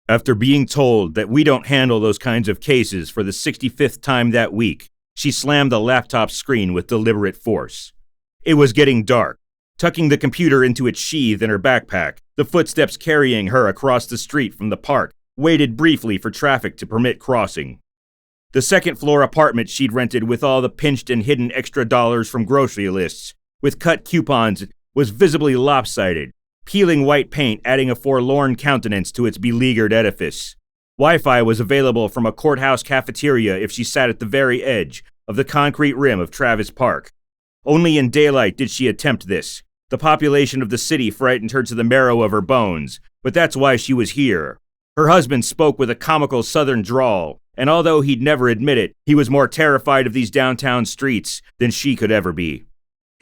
After being told that we don't handle those kinds of cases for the 65th time that week, she slammed the laptop screen with deliberate force. It was getting dark. Tucking the computer into its sheath in her backpack, the footsteps carrying her across the street from the park waited briefly for traffic to permit crossing. The second-floor apartment she'd rented with all the pinched and hidden extra dollars from grocery lists, with cut coupons, was visibly lopsided, peeling white paint adding a forlorn countenance to its beleaguered edifice. Wi-Fi was available from a courthouse cafeteria if she sat at the very edge of the concrete rim of Travis Park. Only in daylight did she attempt this. The population of the city frightened her to the marrow of her bones, but that's why she was here. Her husband spoke with a comical southern drawl, and although he'd never admit it, he was more terrified of these downtown streets than she could ever be.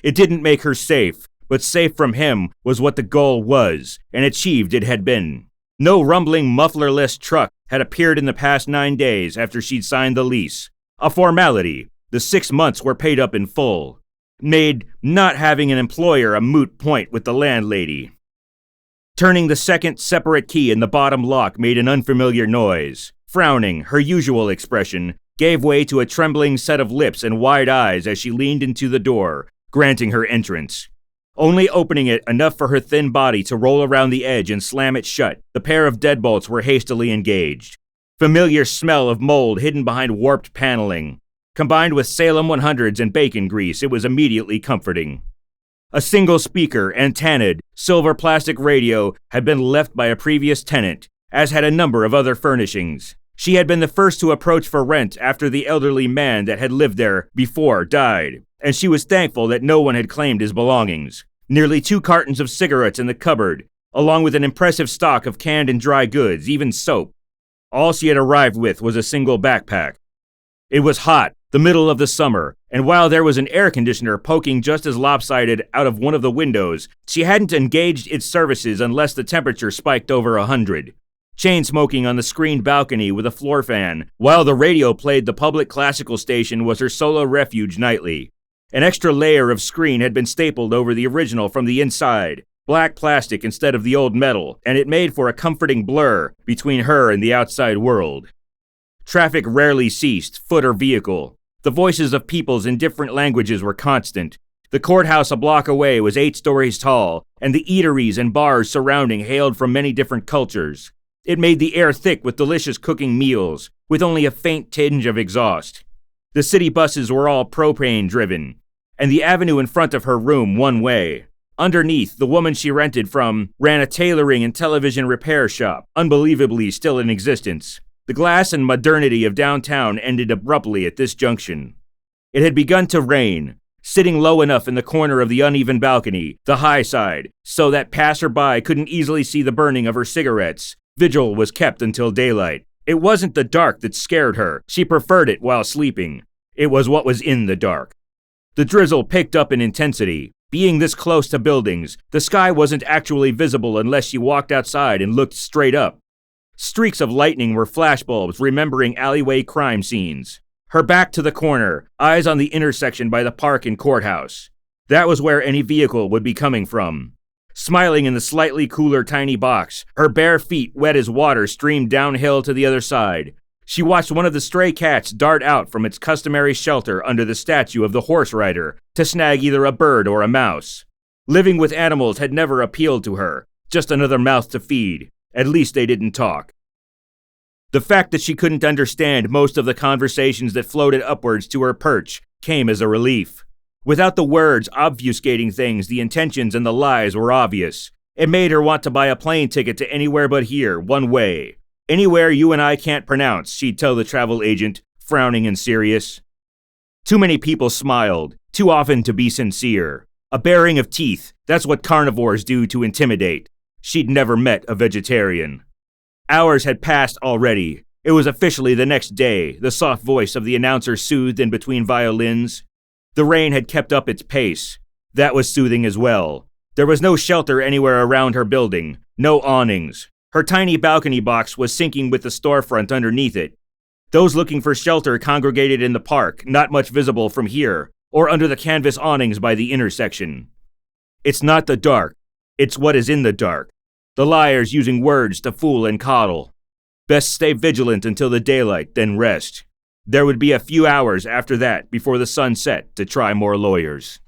It didn't make her safe, but safe from him was what the goal was, and achieved it had been. No rumbling, mufflerless truck had appeared in the past 9 days after she'd signed the lease. A formality. The 6 months were paid up in full. Made not having an employer a moot point with the landlady. Turning the second separate key in the bottom lock made an unfamiliar noise. Frowning, her usual expression, gave way to a trembling set of lips and wide eyes as she leaned into the door, granting her entrance. Only opening it enough for her thin body to roll around the edge and slam it shut, the pair of deadbolts were hastily engaged. Familiar smell of mold hidden behind warped paneling. Combined with Salem 100s and bacon grease, it was immediately comforting. A single speaker, antennaed, silver plastic radio had been left by a previous tenant, as had a number of other furnishings. She had been the first to approach for rent after the elderly man that had lived there before died, and she was thankful that no one had claimed his belongings. Nearly 2 cartons of cigarettes in the cupboard, along with an impressive stock of canned and dry goods, even soap. All she had arrived with was a single backpack. It was hot, the middle of the summer, and while there was an air conditioner poking just as lopsided out of one of the windows, she hadn't engaged its services unless the temperature spiked over 100. Chain smoking on the screened balcony with a floor fan, while the radio played the public classical station, was her solo refuge nightly. An extra layer of screen had been stapled over the original from the inside, black plastic instead of the old metal, and it made for a comforting blur between her and the outside world. Traffic rarely ceased, foot or vehicle. The voices of peoples in different languages were constant. The courthouse a block away was 8 stories tall, and the eateries and bars surrounding hailed from many different cultures. It made the air thick with delicious cooking meals, with only a faint tinge of exhaust. The city buses were all propane-driven, and the avenue in front of her room one way. Underneath, the woman she rented from ran a tailoring and television repair shop, unbelievably still in existence. The glass and modernity of downtown ended abruptly at this junction. It had begun to rain, sitting low enough in the corner of the uneven balcony, the high side, so that passerby couldn't easily see the burning of her cigarettes. Vigil was kept until daylight. It wasn't the dark that scared her. She preferred it while sleeping. It was what was in the dark. The drizzle picked up in intensity. Being this close to buildings, the sky wasn't actually visible unless she walked outside and looked straight up. Streaks of lightning were flashbulbs remembering alleyway crime scenes. Her back to the corner, eyes on the intersection by the park and courthouse. That was where any vehicle would be coming from. Smiling in the slightly cooler tiny box, her bare feet wet as water streamed downhill to the other side. She watched one of the stray cats dart out from its customary shelter under the statue of the horse rider to snag either a bird or a mouse. Living with animals had never appealed to her, just another mouth to feed. At least they didn't talk. The fact that she couldn't understand most of the conversations that floated upwards to her perch came as a relief. Without the words obfuscating things, the intentions and the lies were obvious. It made her want to buy a plane ticket to anywhere but here, one way. Anywhere you and I can't pronounce, she'd tell the travel agent, frowning and serious. Too many people smiled, too often to be sincere. A baring of teeth, that's what carnivores do to intimidate. She'd never met a vegetarian. Hours had passed already. It was officially the next day, the soft voice of the announcer soothed in between violins. The rain had kept up its pace. That was soothing as well. There was no shelter anywhere around her building, no awnings. Her tiny balcony box was sinking with the storefront underneath it. Those looking for shelter congregated in the park, not much visible from here, or under the canvas awnings by the intersection. It's not the dark. It's what is in the dark. The liars using words to fool and coddle. Best stay vigilant until the daylight, then rest. There would be a few hours after that before the sun set to try more lawyers.